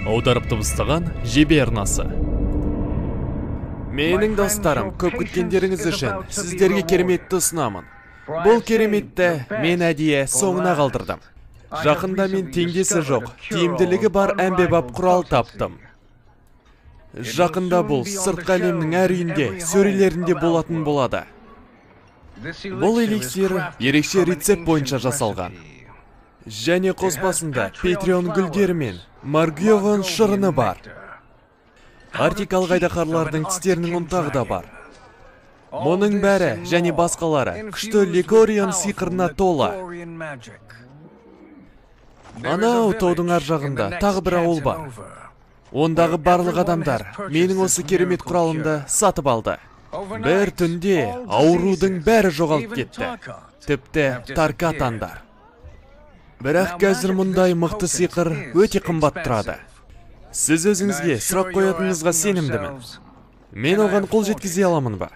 Аударып дыбыстаған жебе арнасы. Менің достарым, көп күткендеріңіз үшін сіздерге кереметті ұсынамын. Бұл кереметті мен әдейі соңына қалдырдым. Жақында мен теңдесі жоқ, тиімділігі бар әмбебап құрал таптым. Жақында бұл сыртқы әлемнің әр үйінде, сөрелерінде болатын болады. Бұл эликсир ерекше рецепт бойынша жасалған. Және қоспасында Петрион гүлдері мен Маргиован шырыны бар. Артикалық айдақарлардың тістерінің ұнтағы да бар. Мұның бәрі және басқалары күшті Ликорион сиқырына толы. Анау таудың ар жағында тағы бір ауыл бар. Ондағы барлық адамдар менің осы керемет құралымды сатып алды. Бір түнде аурудың бәрі жоғалып кетті. Тіпті таркатандар. Бірақ қазір мұндай мықты сиқыр өте қымбат тұрады. Сіз өзіңізге сұрақ қоятыныңызға сенімдімін. Мен оған қол жеткізе аламын ба?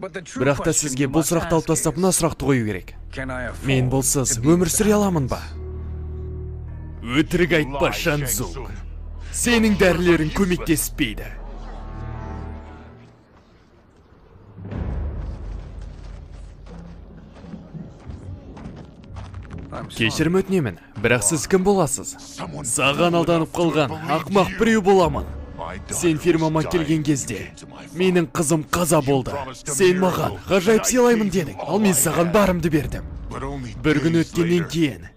Бірақ та сізге бұл сұрақты алып тастап мына сұрақты қою керек. Мен болсыз өмір сүре аламын ба? Өтірік айтпа, Шанзунг. Сенің дәрілерің көмектеспейді. Кешірім өтінемін, бірақ сіз кім боласыз? Саған алданып қалған ақмақ біреу боламын. Сен фирмама келген кезде менің қызым қаза болды. Сен маған ғажайып сыйлаймын дедің, ал мен саған барымды бердім. Бір күн өткеннен кейін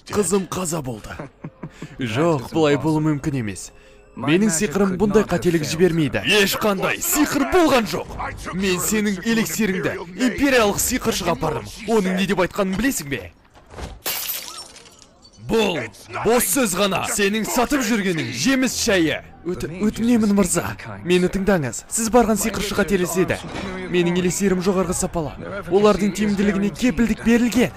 қызым қаза болды. Жоқ, бұлай болуы мүмкін емес. Менің сиқырым бұндай қателік жібермейді. Ешқандай сиқыр болған жоқ. Мен сенің эликсиріңді империялық сиқыршыға апардым. Оның не деп айтқанын білесің бе? Бұл бос сөз ғана. Сенің сатып жүргенің жеміс шайы. Өтінемін мырза, мені тыңдаңыз. Сіз барған сиқыршыға телеседі. Менің эликсирім жоғарғы сапалы. Олардың тиімділігіне кепілдік берілген.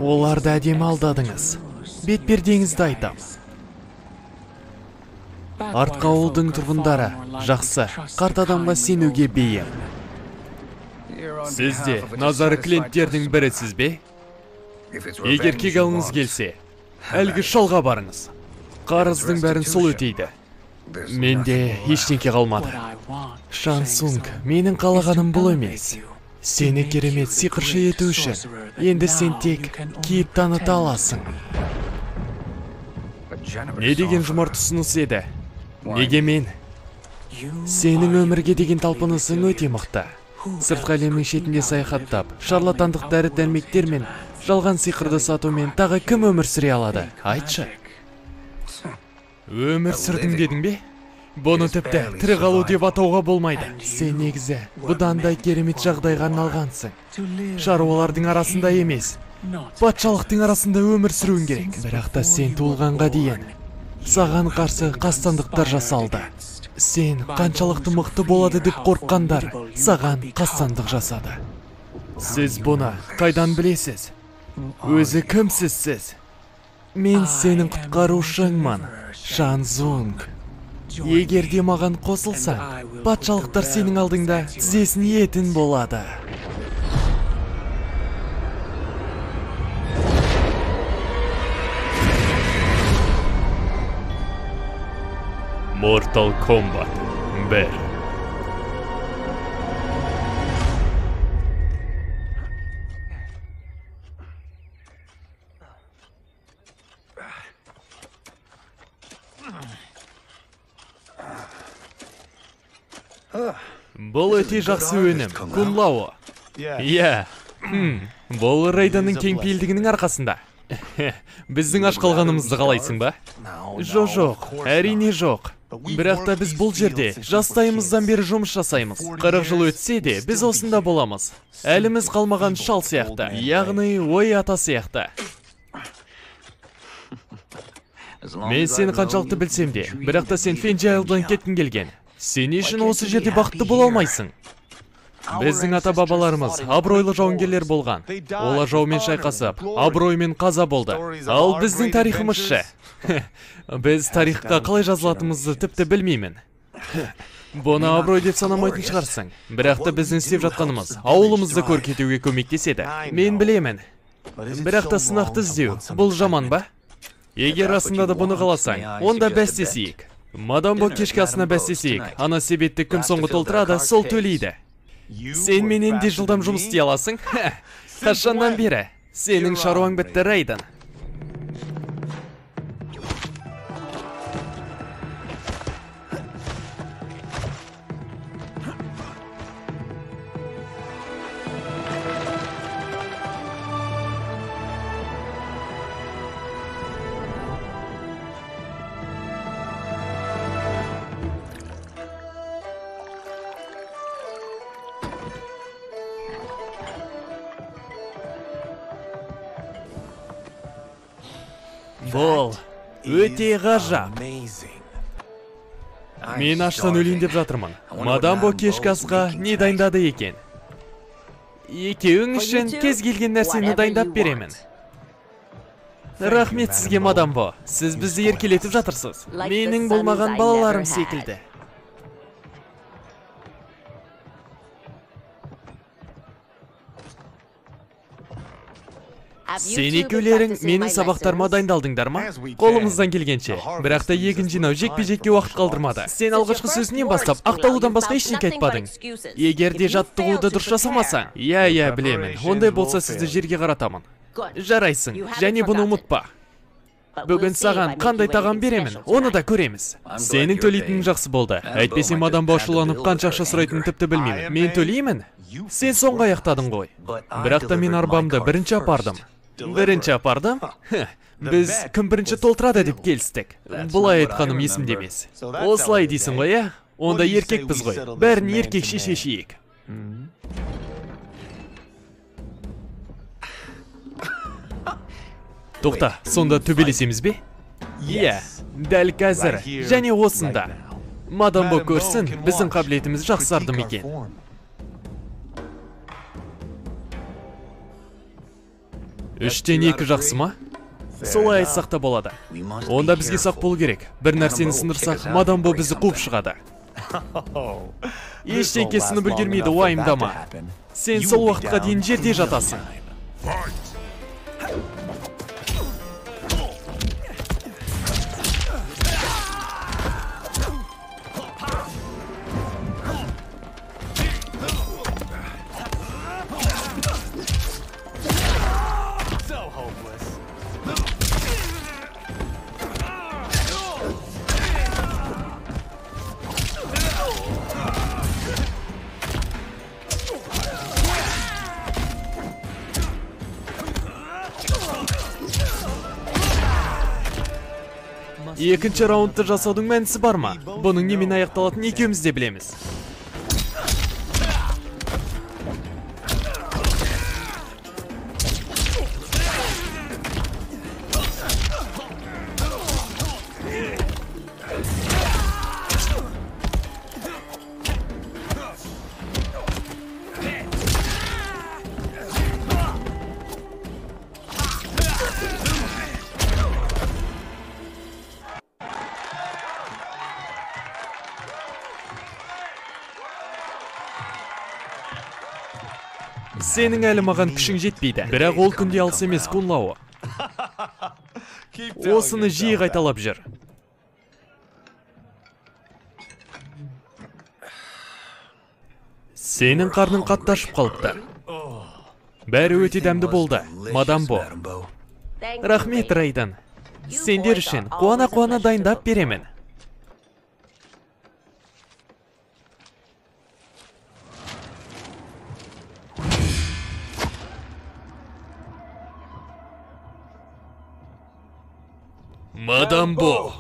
Оларды әдемі алдадыңыз. Бет-пердеңізді айтам. Артқы ауылдың тұрғындары жақсы, қарт адамға сенуге бейім. Сіз де назары клиенттердің бірісіз бе? Егер кек алыңыз келсе, әлгі шалға барыңыз. Қарыздың бәрін сол өтейді. Менде ештеңке қалмады. Шансунг, менің қалағаным бұл емес. Сені керемет сиқыршы ету үшін, енді сен тек кейіп таныта аласың. Не деген жұмарт ұсыныс еді? Неге мен? Сенің өмірге деген талпынысың өте мықты. Сыртқы әлемнің шетінде саяхаттап, шарлатандық дәрі-дәрмектер мен жалған сиқырды сатумен тағы кім өмір сүре алады? Айтшы. Өмір сүрдің дедің бе? Бұны тіпті тірі қалу деп атауға болмайды. Сен негізі бұдандай керемет жағдайға арналғансың. Шаруалардың арасында емес, патшалықтың арасында өмір сүруің керек. Бірақ та сен туылғанға дейін саған қарсы қастандықтар жасалды. Сен қаншалықты мықты болады деп қорыққандар саған қастандық жасады. Сіз бұны қайдан білесіз? Өзі кімсіз сіз? Мен сенің құтқарушыңмын, Шанзунг. Егер де маған қосылсаң, патшалықтар сенің алдыңда тізесін етін болады. Mortal Kombat 1. Бұл өте жақсы өнім, Кун Лао. Иә, Бұл Рейданның кеңпейілдігінің арқасында. Біздің аш қалғанымызды қалайсың ба? Жоқ, әрине жоқ. Бірақ та біз бұл жерде жастайымыздан бері жұмыс жасаймыз. 40 жыл өтсе де, біз осында боламыз. Әліміз қалмаған шал сияқты, яғни ой ата сияқты. Мен сені қаншалықты білсем де, бірақ та сен Фенджайлдан кеткің келген. Сен үшін осы жерде бақытты бола алмайсың. Біздің ата-бабаларымыз абыройлы жауынгерлер болған. Олар жаумен шайқасып, абыроймен қаза болды. Ал біздің тарихымыз ше? Біз тарихқа қалай жазылатынымызды тіпті білмеймін. Бұны абырой деп санамайтын шығарсың. Бірақ та біздің істеп жатқанымыз ауылымызды көркейтуге көмектеседі. Мен білемін. Бірақ та сынақты іздеу, бұл жаман ба? Егер расында да бұны қаласаң, онда бәстесейік. Мадам Бо кешкі асына бәстесейік. Ана себетті кім соңғы толтырады, сол төлейді. Сен менен де жылдам жұмыс істей аласың? Қашаннан бері? Сенің шаруаң бітті, Рейдан. Бұл өте ғажап. Мен аштан өлейін деп жатырмын. Мадам Бо кешкі асқа не дайындады екен? Екеуің үшін кез келген нәрсені дайындап беремін. Рахмет сізге, Мадам Бо. Сіз бізді еркелетіп жатырсыз. Менің болмаған балаларым секілді. Сен екеулерің менің сабақтарыма дайындалдыңдар ма? Қолымыздан келгенше. Бірақ та егін жинау жекпе-жекке уақыт қалдырмады. Сен алғашқы сөзінен бастап ақталудан басқа ештеңе айтпадың. Егер де жаттығуды дұрыс жасамасаң, иә, білемін. Ондай болса сізді жерге қаратамын. Жарайсың, және бұны ұмытпа. Бүгін саған қандай тағам беремін, оны да көреміз. Сенің төлейтінің жақсы болды. Әйтпесе Мадам Бо ашуланып қанша ақша сұрайтынын тіпті білмеймін. Мен төлеймін? Сен соңғы аяқтадың ғой. Бірақ та мен арбамды бірінші апардым. Бірінші апардым? Біз кім бірінші толтырады деп келістік. Бұлай айтқаным есімде емес. Осылай дейсің ғой, ә? Онда еркекпіз ғой. Бәрін еркек шешейік. Тоқта, сонда төбелесеміз бе? Иә, дәл қазір, және осында. Мадам Бо көрсін, біздің қабілетіміз жақсарды ма екен. Үштен екі жақсы ма? Солай айтсақ та болады. Онда бізге сақ болу керек. Бір нәрсені сындырсақ, Мадам Бо бізді қуып шығады. Ештеңке сынып үлгермейді, уайымдама. Сен сол уақытқа дейін жерде жатасың. Екінші раундты жасаудың мәнісі бар ма? Бұның немен аяқталатын екеуміз де білеміз. Сенің әлі маған күшің жетпейді. Бірақ ол күнде алыс емес, Кунлау. Осыны жиі қайталап жүр. Сенің қарның қатты ашып қалыпты. Бәрі өте дәмді болды, Мадам Бо. Рахмет, Рейдан. Сендер үшін қуана-қуана дайындап беремін. Мадам Бо,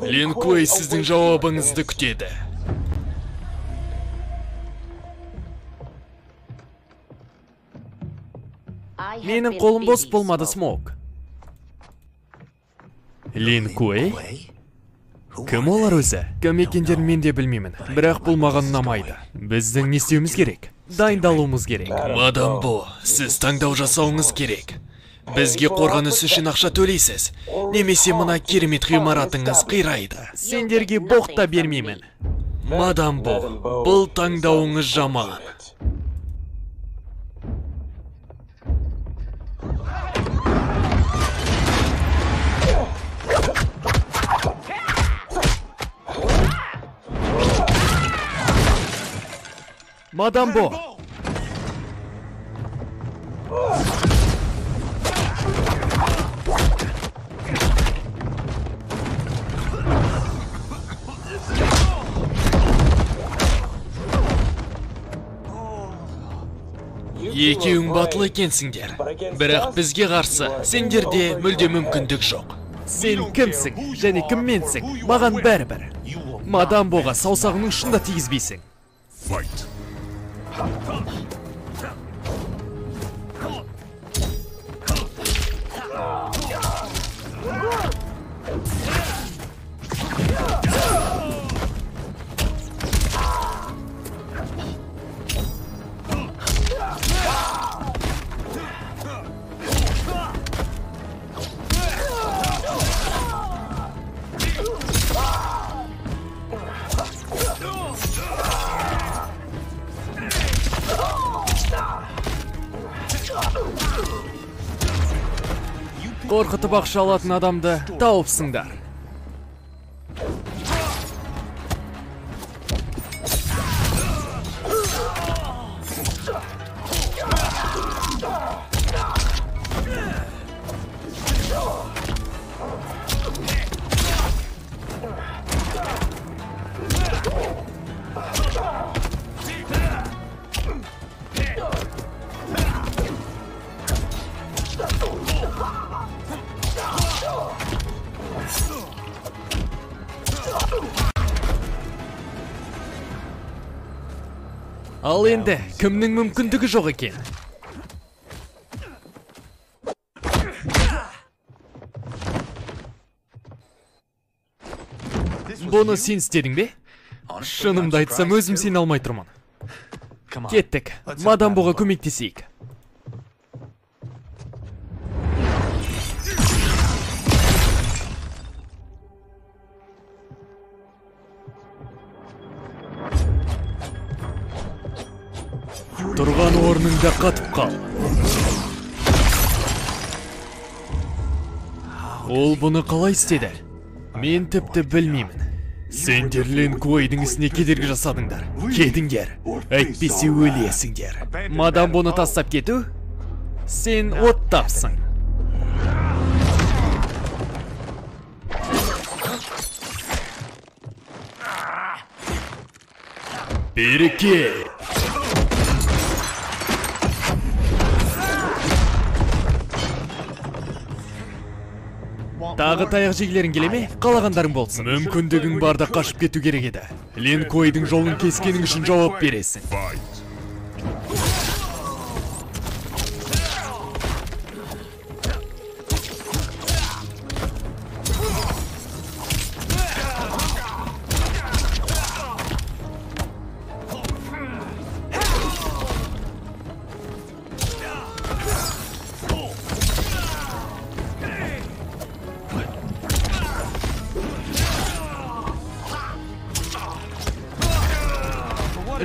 Лин Куэй сіздің жауабыңызды күтеді. Менің қолым бос болмады, Смок. Лин Куэй? Кім олар өзі? Кім екендерін мен де білмеймін, бірақ бұл маған ұнамайды. Біздің не істеуіміз керек? Дайындалуымыз керек. Мадам Бо, сіз таңдау жасауыңыз керек. Бізге қорғаныс үшін ақша төлейсіз, немесе мына керемет ғимаратыңыз қирайды. Сендерге боқ та бермеймін. Мадам Бо, бұл таңдауыңыз жаман. Мадам Бо! Екеуің батыл екенсіңдер, бірақ бізге қарсы сендерде мүлде мүмкіндік жоқ. Сен кімсің, және кім менсің, маған бәрібір. Мадам Боға саусағының ұшында тигізбейсің. Қорқытып ақша алатын адамды тауыпсыңдар. Ал енді, кімнің мүмкіндігі жоқ екен? Бұны сен істедің бе? Шынымды айтсам, өзім сен алмай тұрмын. Кеттік, мадам Боға көмектесейік. Тұрған орныңда қатып қал. Ол бұны қалай істеді? Мен тіпті білмеймін. Сендер Лин Куэйдің ісіне кедергі жасадыңдар. Кетіңдер, әйтпесе өлесіңдер. Мадам бұны тастап кету? Сен оттапсың. Бері кел. Тағы таяқ жегілерің келе ме? Қалағандарың болсын. Мүмкіндігің барда қашып кету керек еді. Лин Куэйдің жолын кескенің үшін жауап бересің.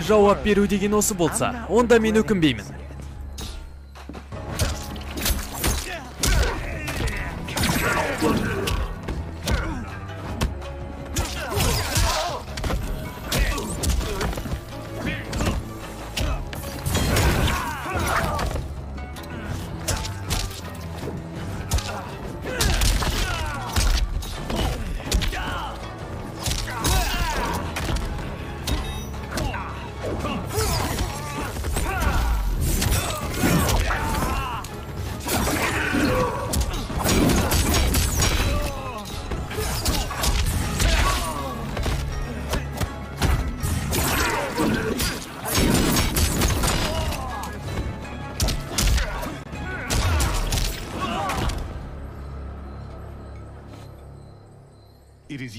Жауап беру деген осы болса, онда мен өкінбеймін.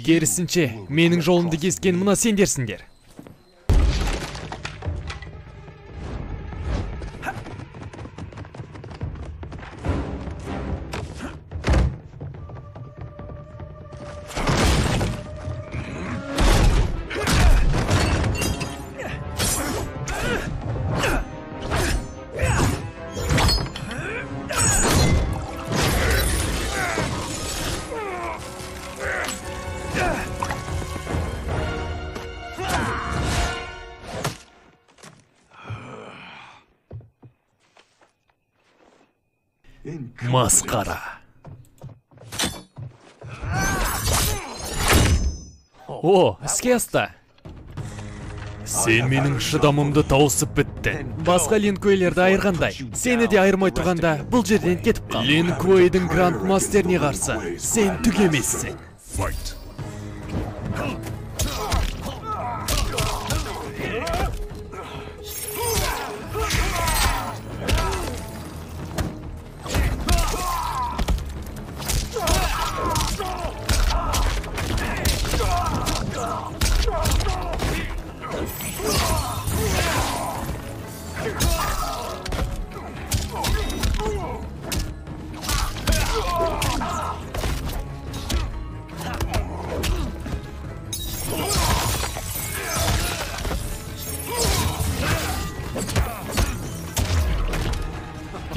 Керісінше, менің жолымды кескен мына сендерсіңдер. Масқара. О, іске асты. Сен менің шыдамымды тауысып бітті. Басқа Линквейлерді айырғандай, сені де айырмай тұрғанда бұл жерден кетіп қал. Линквейдің грандмастеріне қарсы сен түк емессің.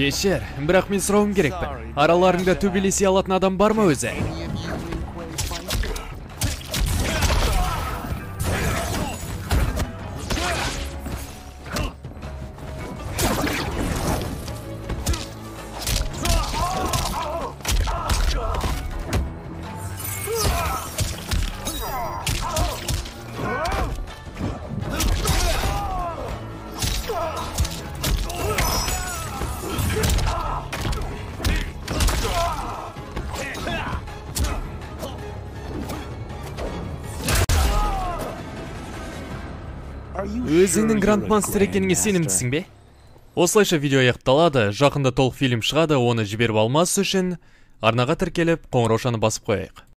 Кешір, бірақ мен сұрауым керекпін. Араларыңда төбелесе алатын адам бар ма өзі? Өзіңнің грандмастер екеніңе сенімдісің бе? Осылайша видео аяқталады, жақында толық фильм шығады, оны жіберіп алмас үшін арнаға тіркеліп, қоңыраушаны басып қояйық.